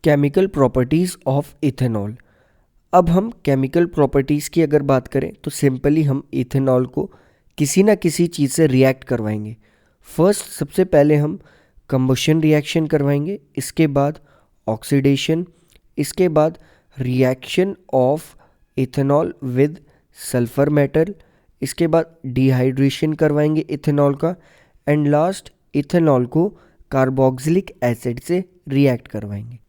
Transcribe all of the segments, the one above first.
Chemical properties of ethanol. अब हम chemical properties की अगर बात करें तो सिंपली हम इथेनॉल को किसी ना किसी चीज़ से रिएक्ट करवाएंगे। फर्स्ट सबसे पहले हम कंबशन रिएक्शन करवाएंगे, इसके बाद ऑक्सीडेशन, इसके बाद reaction of ethanol with sulphur metal, इसके बाद डिहाइड्रेशन करवाएंगे इथेनॉल का, एंड लास्ट इथेनॉल को कार्बोक्सिलिक एसिड से रिएक्ट करवाएंगे।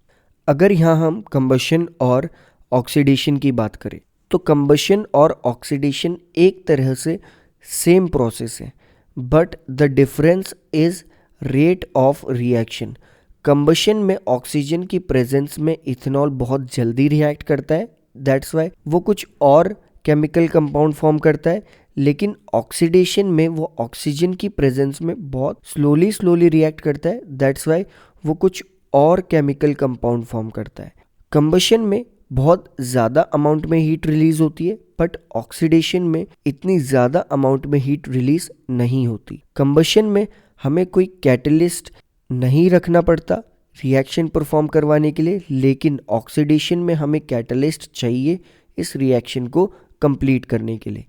अगर यहाँ हम कंबशन और ऑक्सीडेशन की बात करें तो कंबशन और ऑक्सीडेशन एक तरह से सेम प्रोसेस है, but the difference is rate of reaction. Combustion में ऑक्सीजन की प्रेजेंस में इथेनॉल बहुत जल्दी रिएक्ट करता है, दैट्स वाई वो कुछ और केमिकल कंपाउंड फॉर्म करता है, लेकिन ऑक्सीडेशन में वो ऑक्सीजन की प्रेजेंस में बहुत स्लोली रिएक्ट करता है, दैट्स वाई वो कुछ और केमिकल कंपाउंड फॉर्म करता है। कंबशन में बहुत ज़्यादा अमाउंट में हीट रिलीज होती है, बट ऑक्सीडेशन में इतनी ज़्यादा अमाउंट में हीट रिलीज नहीं होती। कंबशन में हमें कोई कैटलिस्ट नहीं रखना पड़ता रिएक्शन परफॉर्म करवाने के लिए, लेकिन ऑक्सीडेशन में हमें कैटलिस्ट चाहिए इस रिएक्शन को कंप्लीट करने के लिए।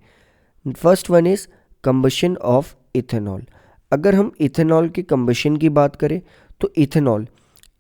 First one is combustion of ethanol. अगर हम इथेनॉल के कंबशन की बात करें तो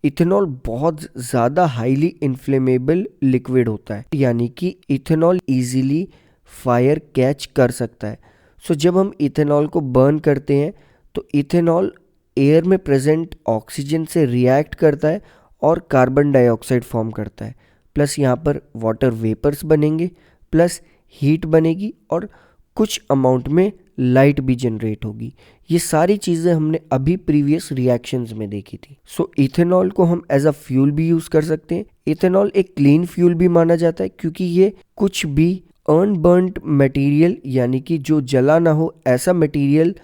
इथेनॉल बहुत ज़्यादा हाईली इन्फ्लेमेबल लिक्विड होता है, यानी कि इथेनॉल इजीली फायर कैच कर सकता है। सो जब हम इथेनॉल को बर्न करते हैं तो इथेनॉल एयर में प्रेजेंट ऑक्सीजन से रिएक्ट करता है और कार्बन डाइऑक्साइड फॉर्म करता है, प्लस यहाँ पर वाटर वेपर्स बनेंगे, प्लस हीट बनेगी और कुछ अमाउंट में लाइट भी जनरेट होगी। ये सारी चीज़ें हमने अभी प्रीवियस रिएक्शंस में देखी थी। सो इथेनॉल को हम एज अ फ्यूल भी यूज़ कर सकते हैं। इथेनॉल एक क्लीन फ्यूल भी माना जाता है क्योंकि ये कुछ भी अनबर्न्ड मटेरियल, यानी कि जो जला ना हो ऐसा मटेरियल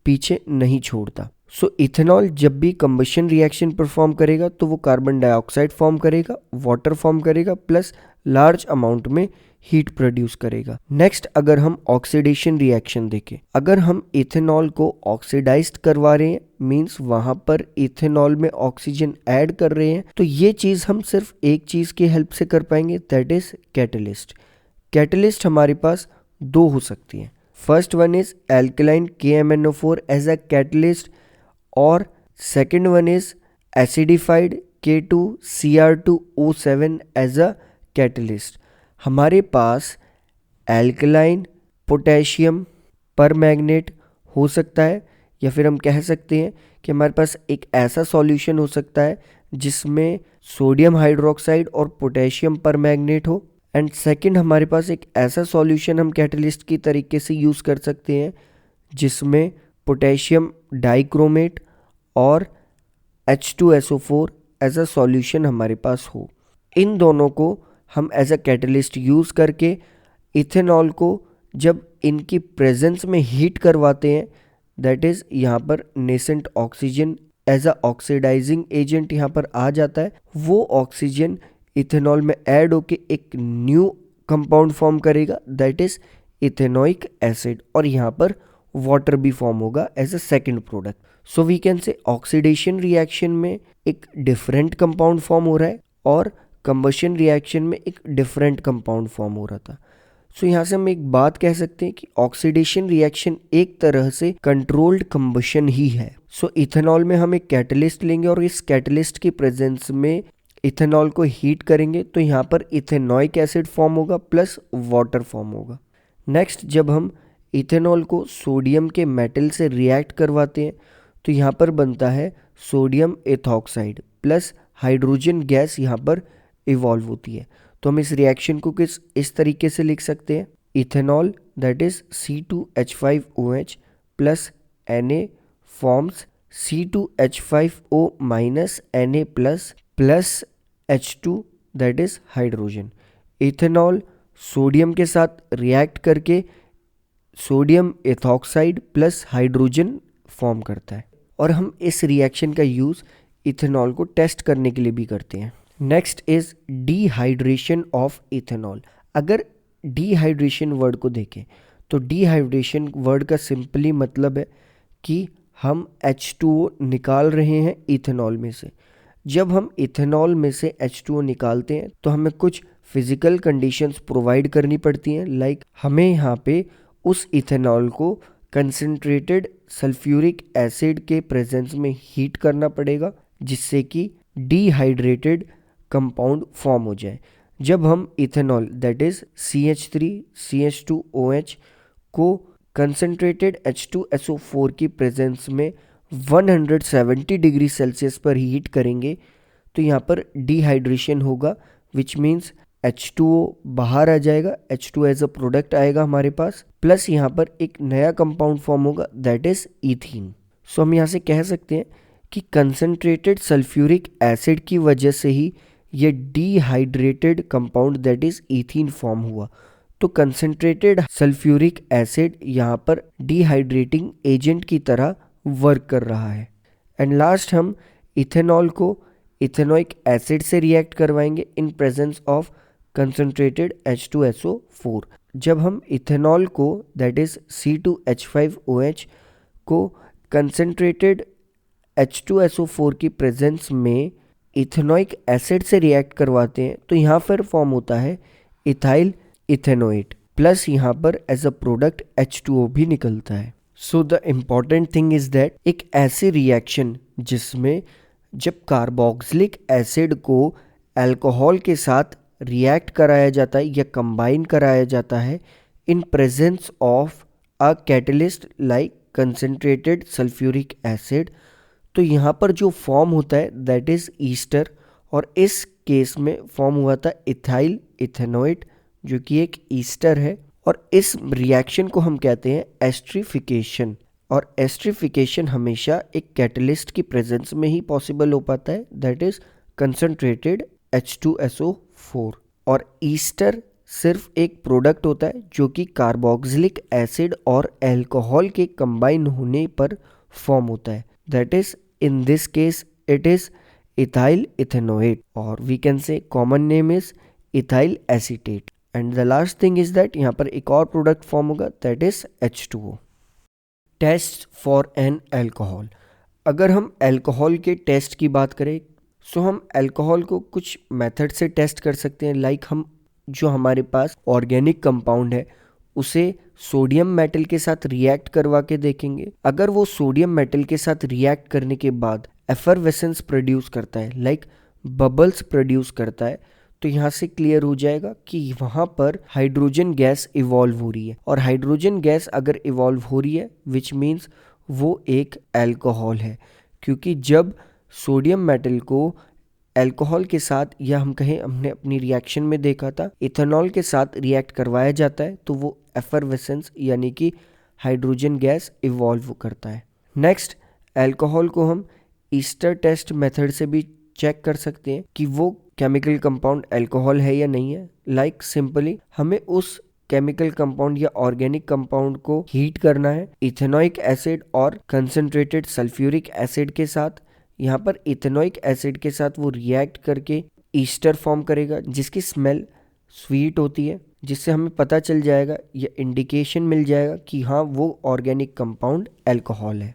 पीछे नहीं छोड़ता। सो इथेनॉल जब भी कंबशन रिएक्शन परफॉर्म करेगा तो वो कार्बन डाइऑक्साइड फॉर्म करेगा, वाटर फॉर्म करेगा, प्लस लार्ज अमाउंट में हीट प्रोड्यूस करेगा। नेक्स्ट अगर हम ऑक्सीडेशन रिएक्शन देखें, अगर हम इथेनॉल को ऑक्सीडाइज्ड करवा रहे हैं, मींस वहां पर इथेनॉल में ऑक्सीजन ऐड कर रहे हैं, तो ये चीज़ हम सिर्फ एक चीज़ की हेल्प से कर पाएंगे, दैट इज कैटलिस्ट। कैटलिस्ट हमारे पास दो हो सकती हैं। First one is alkaline KMnO4 as a catalyst, और second one is acidified K2Cr2O7 as a catalyst. हमारे पास एल्कलाइन पोटेशियम परमैंगनेट हो सकता है, या फिर हम कह सकते हैं कि हमारे पास एक ऐसा सॉल्यूशन हो सकता है जिसमें सोडियम हाइड्रोक्साइड और पोटेशियम परमैंगनेट हो, एंड सेकंड हमारे पास एक ऐसा सॉल्यूशन हम कैटलिस्ट की तरीके से यूज़ कर सकते हैं जिसमें पोटेशियम डाइक्रोमेट और H2SO4 एज अ सॉल्यूशन हमारे पास हो। इन दोनों को हम एज अ कैटलिस्ट यूज़ करके इथेनॉल को जब इनकी प्रेजेंस में हीट करवाते हैं, दैट इज़ यहाँ पर nascent oxygen as a oxidizing agent यहाँ पर आ जाता है। वो ऑक्सीजन इथेनॉल में ऐड होके एक न्यू कंपाउंड फॉर्म करेगा, दैट इज़ इथेनोइक एसिड, और यहाँ पर वाटर भी फॉर्म होगा as a second product. So we can say oxidation reaction में एक डिफरेंट कंपाउंड फॉर्म हो रहा है और कंबशन रिएक्शन में एक डिफरेंट कंपाउंड फॉर्म हो रहा था। सो यहाँ से हम एक बात कह सकते हैं कि ऑक्सीडेशन रिएक्शन एक तरह से कंट्रोल्ड कंबशन ही है। सो इथेनॉल में हम एक कैटलिस्ट लेंगे और इस कैटलिस्ट की प्रेजेंस में इथेनॉल को हीट करेंगे तो यहाँ पर इथेनोइक एसिड फॉर्म होगा प्लस वाटर फॉर्म होगा। नेक्स्ट जब हम इथेनॉल को सोडियम के मेटल से रिएक्ट करवाते हैं तो यहाँ पर बनता है sodium ethoxide plus hydrogen gas यहाँ पर इवॉल्व होती है। तो हम इस रिएक्शन को इस तरीके से लिख सकते हैं, ethanol that is C2H5OH plus Na forms C2H5O minus Na plus H2 that is hydrogen. Ethanol sodium के साथ रिएक्ट करके sodium ethoxide plus hydrogen form करता है, और हम इस रिएक्शन का यूज़ इथेनॉल को टेस्ट करने के लिए भी करते हैं। Next is dehydration of ethanol. अगर डिहाइड्रेशन वर्ड को देखें तो डिहाइड्रेशन वर्ड का सिंपली मतलब है कि हम H2O निकाल रहे हैं इथेनॉल में से, जब हम इथेनॉल में से H2O निकालते हैं तो हमें कुछ फिजिकल कंडीशंस प्रोवाइड करनी पड़ती हैं, लाइक हमें यहाँ पे उस इथेनॉल को कंसंट्रेटेड सल्फ्यूरिक एसिड के प्रेजेंस में हीट करना पड़ेगा, जिससे कि डिहाइड्रेटेड कंपाउंड फॉर्म हो जाए। जब हम ethanol that is CH3 CH2OH को कंसंट्रेटेड H2SO4 की प्रेजेंस में 170 डिग्री सेल्सियस पर हीट करेंगे तो यहाँ पर डिहाइड्रेशन होगा, विच मीन्स H2O बाहर आ जाएगा, H2 एज अ प्रोडक्ट आएगा हमारे पास, प्लस यहाँ पर एक नया कंपाउंड फॉर्म होगा दैट इज ईथीन। सो हम यहाँ से कह सकते हैं कि कंसंट्रेटेड सल्फ्यूरिक एसिड की वजह से ही ये dehydrated compound that is ethene form हुआ। तो कंसंट्रेटेड सल्फ्यूरिक एसिड यहाँ पर डिहाइड्रेटिंग एजेंट की तरह वर्क कर रहा है। एंड लास्ट हम इथेनॉल को इथेनोइक एसिड से रिएक्ट करवाएंगे in presence of concentrated H2SO4। जब हम इथेनॉल को दैट इज C2H5OH को कंसंट्रेटेड H2SO4 की प्रेजेंस में इथेनोइक एसिड से रिएक्ट करवाते हैं तो यहाँ पर फॉर्म होता है इथाइल इथेनोएट, प्लस यहाँ पर एज अ प्रोडक्ट H2O भी निकलता है। So the important thing is that एक ऐसी रिएक्शन जिसमें जब कार्बोक्सिलिक एसिड को अल्कोहल के साथ रिएक्ट कराया जाता है या कंबाइन कराया जाता है in presence of a catalyst like concentrated sulphuric acid, तो यहाँ पर जो फॉर्म होता है दैट इज ईस्टर, और इस केस में फॉर्म हुआ था इथाइल इथेनोएट जो कि एक ईस्टर है, और इस रिएक्शन को हम कहते हैं एस्ट्रिफिकेशन। और एस्ट्रिफिकेशन हमेशा एक कैटलिस्ट की प्रेजेंस में ही पॉसिबल हो पाता है दैट इज कंसंट्रेटेड H2SO4। और ईस्टर सिर्फ एक प्रोडक्ट होता है जो कि कार्बोक्सिलिक एसिड और अल्कोहल के कंबाइन होने पर फॉर्म होता है, that is in this case it is ethyl ethanoate, और we can say common name is ethyl acetate. And the last thing is that यहाँ पर एक और प्रोडक्ट फॉर्म होगा that is H2O। Test for an alcohol. अगर हम alcohol के test की बात करें सो हम अल्कोहल को कुछ मेथड से टेस्ट कर सकते हैं, लाइक हम जो हमारे पास ऑर्गेनिक कंपाउंड है उसे सोडियम मेटल के साथ रिएक्ट करवा के देखेंगे। अगर वो सोडियम मेटल के साथ रिएक्ट करने के बाद एफरवेसेंस प्रोड्यूस करता है, लाइक बबल्स प्रोड्यूस करता है, तो यहाँ से क्लियर हो जाएगा कि वहाँ पर हाइड्रोजन गैस इवॉल्व हो रही है, और हाइड्रोजन गैस अगर इवॉल्व हो रही है विच मीन्स वो एक अल्कोहल है, क्योंकि जब सोडियम मेटल को अल्कोहल के साथ, या हम कहें हमने अपनी रिएक्शन में देखा था इथेनॉल के साथ रिएक्ट करवाया जाता है तो वो एफरवेसेंस यानी कि हाइड्रोजन गैस इवॉल्व करता है। नेक्स्ट, अल्कोहल को हम ईस्टर टेस्ट मेथड से भी चेक कर सकते हैं कि वो केमिकल कंपाउंड अल्कोहल है या नहीं है। लाइक सिंपली हमें उस केमिकल कंपाउंड या ऑर्गेनिक कंपाउंड को हीट करना है इथेनोइक एसिड और कंसंट्रेटेड सल्फ्यूरिक एसिड के साथ। यहाँ पर इथेनोइक एसिड के साथ वो रिएक्ट करके ईस्टर फॉर्म करेगा जिसकी स्मेल स्वीट होती है, जिससे हमें पता चल जाएगा या इंडिकेशन मिल जाएगा कि हाँ वो ऑर्गेनिक कंपाउंड अल्कोहल है।